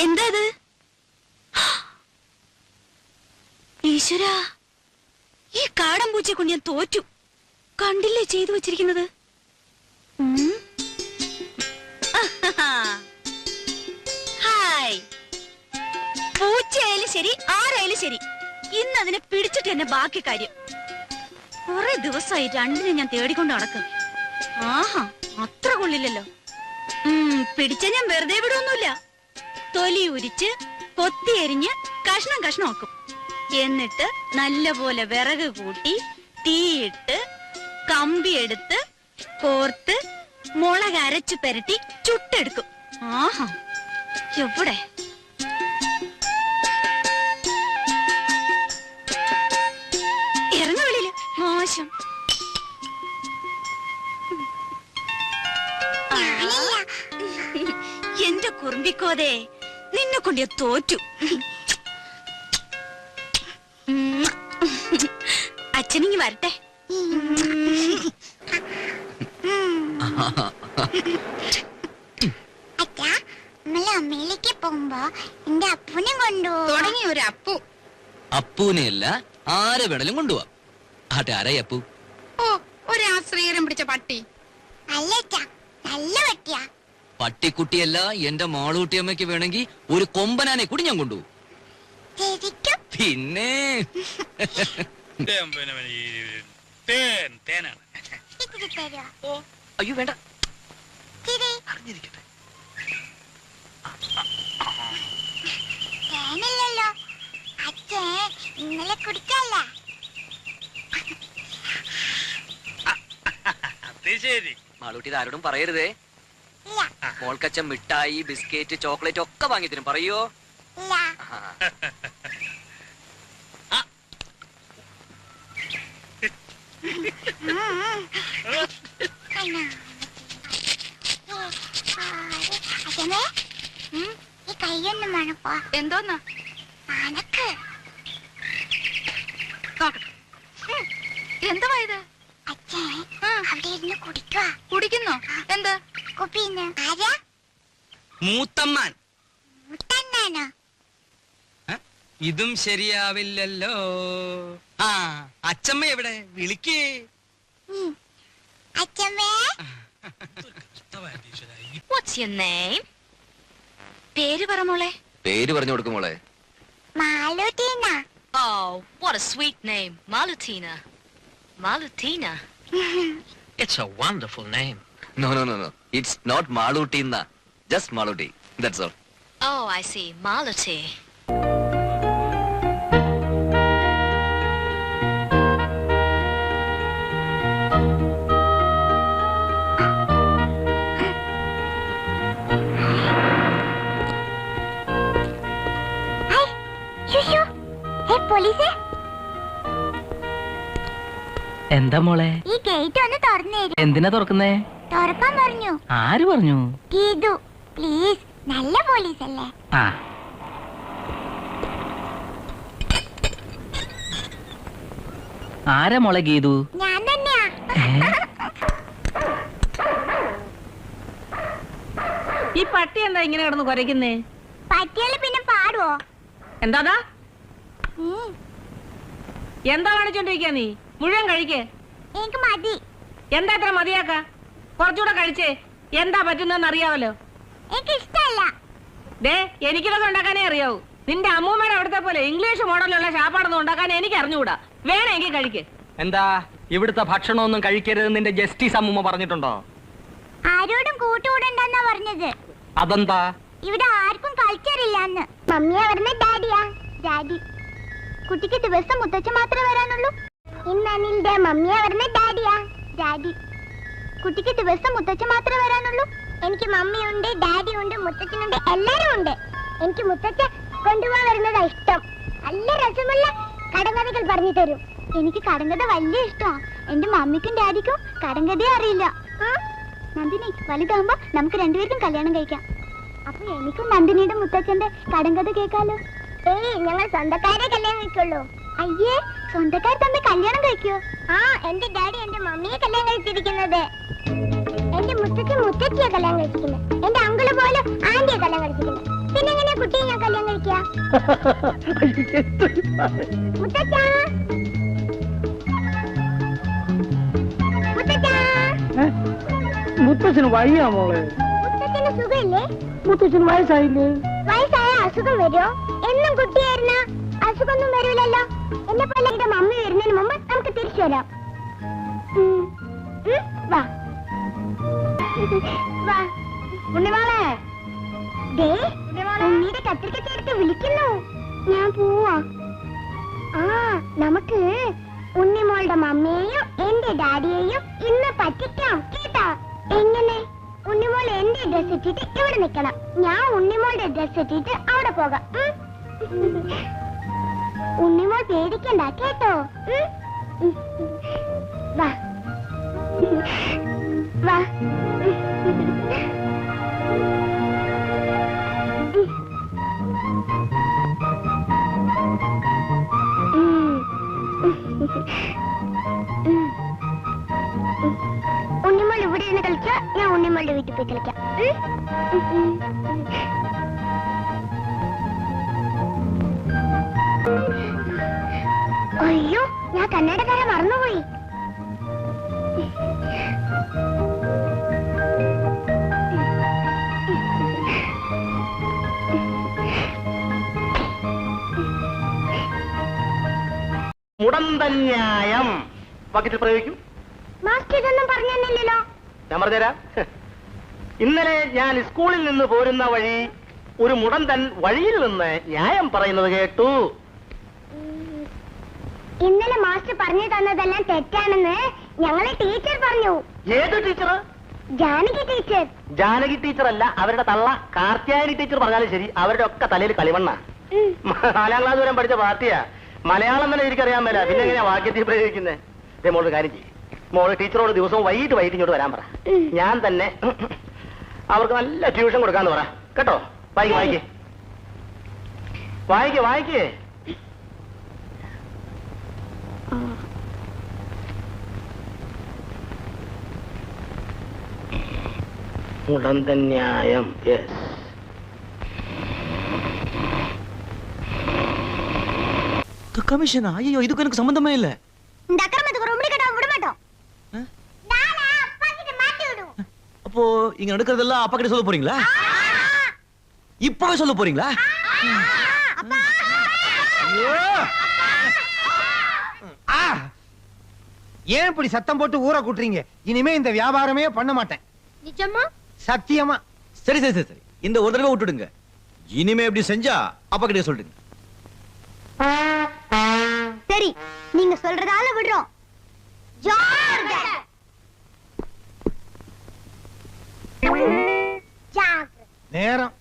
എന്താ ഈശ്വരാ, ഈ കാടൻ പൂച്ചയെ കൊണ്ട് ഞാൻ തോറ്റു. കണ്ടില്ലേ ചെയ്തു വെച്ചിരിക്കുന്നത്? ഹായ്. പൂച്ചയായാലും ശരി ആരായാലും ശരി, ഇന്ന് അതിനെ പിടിച്ചിട്ട് തന്നെ ബാക്കി കാര്യം. കുറെ ദിവസമായി രണ്ടിനെ ഞാൻ തേടിക്കൊണ്ട് നടക്കും. ആഹാ, അത്ര കൊള്ളില്ലല്ലോ. പിടിച്ച ഞാൻ വെറുതെ വിടൊന്നുമില്ല. തൊലി ഉരിച്ച് കൊത്തി എരിഞ്ഞ് കഷ്ണം കഷ്ണമാക്കും. എന്നിട്ട് നല്ലപോലെ വിറക് കൂട്ടി തീയിട്ട് കമ്പിയെടുത്ത് കോർത്ത് മുളക് അരച്ചു പെരട്ടി ചുട്ടെടുക്കും. ആഹാ, എവിടെ ഇറങ്ങ വെളിയില്, മോശം. എന്റെ കുറുമ്പിക്കോതേ, നിന്നെ കൊണ്ട് ഞാൻ തോറ്റു. അച്ഛനിങ്ങി വരട്ടെ. അമ്മയിലേക്ക് പോകുമ്പോ എന്റെ അപ്പൂനെ കൊണ്ടുപോകും. തുടങ്ങി ഒരു അപ്പു. അപ്പൂനെയല്ല, ആരെ വേണേലും കൊണ്ടുപോവാം. ആട്ടെ, ആരായി അപ്പു? ഓ, ഒരു ആശ്രയരം പിടിച്ച പട്ടി. അല്ല, നല്ല പട്ടിയാ. പട്ടിക്കുട്ടിയല്ല, എന്റെ മാളൂട്ടിയമ്മയ്ക്ക് വേണമെങ്കിൽ ഒരു കൊമ്പനാനെ കൂടി ഞാൻ കൊണ്ടുപോകും. പിന്നെ അയ്യോ വേണ്ട, അറിഞ്ഞിരിക്കട്ടെ. തേനില്ലല്ലോ അച്ഛൻ, ഇന്നലെ കുടിക്കല്ല. മാളൂട്ടി ആരോടും പറയരുതേ. മോൾക്കച്ഛൻ മിഠായി ബിസ്ക്കറ്റ് ചോക്ലേറ്റ് ഒക്കെ വാങ്ങി തരും, പറയോ? കൈയൊന്നും വേണപ്പോ. എന്തോന്നാ എന്താ ഇത്? അച്ഛൻ അവിടെ ഇരുന്ന് കുടിക്കുക. കുടിക്കുന്നോ? എന്താ കുപ്പിന്ന്? ആരാ? മൂത്തമ്മാൻ. മൂത്തണ്ണാനോ? ഇതും ശരിയാവില്ലല്ലോ. ആ, അച്ഛമ്മ എവിടെ? വിളിക്കേ. അച്ഛമ്മേ. What's your name? പേര് പറ മോളെ. പേര് പറഞ്ഞു കൊടുക്കും മോളെ. മാലൂട്ടീന. Oh, what a sweet name, Malutina. Malutina. It's a wonderful name. No. It's not Malutina. Just Maluti. That's all. Oh, I see. Maluti. പോലീസേ, എന്താ മോളെ? ഈ ഗേറ്റ് ഒന്ന് തുറന്നു തരൂ. എന്തിനാ തുറക്കുന്നേ? തുറക്കാൻ പറഞ്ഞു. ആര് പറഞ്ഞു? ഗീതു, പ്ലീസ്. നല്ല പോലീസ് അല്ലേ? ആ, ആരാ മോളെ ഗീതു? ഞാൻ തന്നെയാ. ഈ പട്ടി എന്താ ഇങ്ങനെ കിടന്ന് കുരയ്ക്കുന്നേ? പട്ടികള് പിന്നെ പാടുവോ? എന്താ എന്താ കാണിച്ചോണ്ടിരിക്കാ നീ? മുഴുവൻ കഴിക്കേ. എനിക്ക് മതി. എന്താ ഇത്ര മതിയാക്ക? കുറച്ചുകൂടെ കഴിച്ചേ. എന്താ പറ്റുന്നതെന്ന് അറിയാവല്ലോ. എനിക്ക് ഇഷ്ടല്ല. ദേ, എനിക്കിതൊക്കെ ഉണ്ടാക്കാനേ അറിയാവൂ. നിന്റെ അമ്മൂമ്മയുടെ അവിടുത്തെ പോലെ ഇംഗ്ലീഷ് മോഡലിലുള്ള ശാപ്പാടൊന്നും ഉണ്ടാക്കാൻ എനിക്ക് അറിഞ്ഞുകൂടാ. വേണമെങ്കിൽ കഴിക്കേ. എന്താ ഇവിടുത്തെ ഭക്ഷണമൊന്നും കഴിക്കരുത് നിന്റെ ജസ്റ്റിസ് അമ്മൂമ്മ പറഞ്ഞിട്ടുണ്ടോ? ആരോടും കൂട്ടുകൂടണ്ടെന്നാ പറഞ്ഞത്. അതെന്താ? ഇവിടെ ആർക്കും കൾച്ചർ ഇല്ലാന്ന്. മമ്മിയാ പറഞ്ഞ ഡാഡിയാ. ഡാഡി. കുട്ടിക്ക് ദിവസം മുത്തച്ഛൻ മാത്രമേ വരാനുള്ളൂ. ഇന്ന് അനിലിന്റെ മമ്മിയാ പറഞ്ഞ ഡാഡിയാ. ഡാഡി. കുട്ടിക്ക് ദിവസം മുത്തച്ഛൻ മാത്രമേ വരാനുള്ളൂ. എനിക്ക് മമ്മിയുണ്ട്, ഡാഡിയുണ്ട്, മുത്തച്ഛനുണ്ട്, എല്ലാരും ഉണ്ട്. എനിക്ക് മുത്തച്ഛൻ കൊണ്ടുപോകാൻ വരുന്നതാ ഇഷ്ടം. നല്ല രസമുള്ള കടങ്കഥകൾ പറഞ്ഞു തരും. എനിക്ക് കടങ്കഥ വലിയ ഇഷ്ടമാണ്. എന്റെ മമ്മിക്കും ഡാഡിക്കും കടങ്കഥയെ അറിയില്ല. നന്ദിനി, വലുതാകുമ്പോ നമുക്ക് രണ്ടുപേർക്കും കല്യാണം കഴിക്കാം. അപ്പൊ എനിക്കും നന്ദിനിയുടെ മുത്തച്ഛന്റെ കടങ്കഥ കേൾക്കാലോ. ഏയ് ഞങ്ങൾ സ്വന്തക്കാരെ കല്യാണം കഴിക്കുള്ളൂ. അയ്യേ, സ്വന്തക്കാർ തമ്മിൽ കല്യാണം കഴിക്കോ? ആ, എന്റെ ഡാഡി എന്റെ മമ്മിയെ കല്യാണം കഴിച്ചിരിക്കുന്നത്. എന്റെ മുത്തച്ഛൻ മുത്തച്ഛിയെ കല്യാണം കഴിച്ചിരിക്കുന്നത്. എന്റെ അങ്കിള് പോലും ആന്റിയെ കല്യാണം കഴിച്ചിരിക്കുന്നത്. പിന്നെ എങ്ങനെ കുട്ടിയെ ഞാൻ കല്യാണം കഴിക്കുക? മുത്തച്ഛാ, മുത്തച്ഛാ. മുത്തച്ഛന് വയ്യാ മോളെ. മുത്തച്ഛന് സുഖമില്ലേ? മുത്തച്ഛന് വയസ്സായില്ലേ? വയസ്സായ അസുഖം വരുമോ? എന്നും കുട്ടിയായിരുന്ന അസുഖമൊന്നും വരൂലല്ലോ. എന്നെ പോലെ എന്റെ മമ്മി വരുന്നതിന് മുമ്പ് നമുക്ക് തിരിച്ചു വരാം. വാ വാ ഉണ്ണിമോളെ. ദേ, ഉണ്ണിയുടെ കത്തിരിക്ക ചേർത്ത് വിളിക്കുന്നു. ഞാൻ പോവാ. ആ, നമുക്ക് ഉണ്ണിമോളുടെ മമ്മിയെയും എന്റെ ഡാഡിയെയും ഇന്ന് പറ്റിക്കാം കേട്ടാ? എങ്ങനെ? ഉണ്ണിമോൾ എന്റെ ഡ്രസ് ഇട്ടിട്ട് ഇവിടെ നിൽക്കണം, ഞാൻ ഉണ്ണിമോളുടെ ഡ്രസ് ഇട്ടിട്ട് അവിടെ പോകാം. ഉണ്ണിമോൾ പേടിക്കണ്ട കേട്ടോ. വാ വാ. ഉണ്ണിമോൾ ഇവിടെ ഇരുന്ന് കളിച്ചോ, ഞാൻ ഉണ്ണിമോളുടെ വീട്ടിൽ പോയി കളിക്കാം. അയ്യോ, ഞാൻ കന്നഡക്കാരെ മറന്നുപോയി. മുടന്തന്യായം വാക്യത്തിൽ പ്രയോഗിക്കും. മാസ്റ്റർ ഇതൊന്നും പറഞ്ഞു തന്നില്ലല്ലോ. ഞാൻ പറഞ്ഞുതരാം. ഇന്നലെ ഞാൻ സ്കൂളിൽ നിന്ന് പോരുന്ന വഴി ഒരു മുടന്തൻ വഴിയിൽ നിന്ന് ന്യായം പറയുന്നത് കേട്ടു. ഇന്നലെ മാസ്റ്റർ പറഞ്ഞു തന്നതെല്ലാം തെറ്റാണെന്ന് ഞങ്ങളെ ടീച്ചർ പറഞ്ഞു. ഏത് teacher? Janaki teacher. Janaki teacher അല്ല, അവരുടെ തള്ള കാർത്യായനി ടീച്ചർ പറഞ്ഞാലും ശരി, അവരുടെ ഒക്കെ തലയിൽ കളിമണ്ണ. 4ാം ക്ലാസ് വരെ പഠിച്ച പാർട്ടിയാ. മലയാളം തന്നെ എനിക്കറിയാൻ മേല, പിന്നെ എങ്ങനെയാ വാക്യത്തിൽ പ്രയോഗിക്കുന്നത്? മോള് കാര്യം ചെയ്യും, മോള് ടീച്ചറോട് ദിവസവും വൈകിട്ട് ഇങ്ങോട്ട് വരാൻ പറ. ഞാൻ തന്നെ അവർക്ക് നല്ല ട്യൂഷൻ കൊടുക്കാന്ന് പറ കേട്ടോ. വായിക്കേ വായിക്കേ വായിക്കേ. മുടന്തന്യായം. கமிஷனா? ஐயோ, இதுக்கு எனக்கு சம்பந்தமே இல்ல. இந்த அக்கிரமத்துக்கு ரொம்ப கேட்டா விட மாட்டோம். நானா அப்பா கிட்ட மாட்டி விடுவோம். அப்போ இங்க நடக்கிறதெல்லாம் அப்பா கிட்ட சொல்ல போறீங்களா? இப்பவே சொல்ல போறீங்களா? அப்பா. ஏன் இப்படி சத்தம் போட்டு ஊரை கூட்டுறீங்க? இனிமே இந்த வியாபாரமே பண்ண மாட்டேன். நிஜமா? சத்தியமா. சரி சரி சரி சரி, இந்த ஒரு தடவை விட்டுடுங்க. இனிமே இப்படி செஞ்சா அப்பா கிட்ட சொல்லிடுங்க. சரி, நீங்க சொல்றதால விடுறோம். நேரம்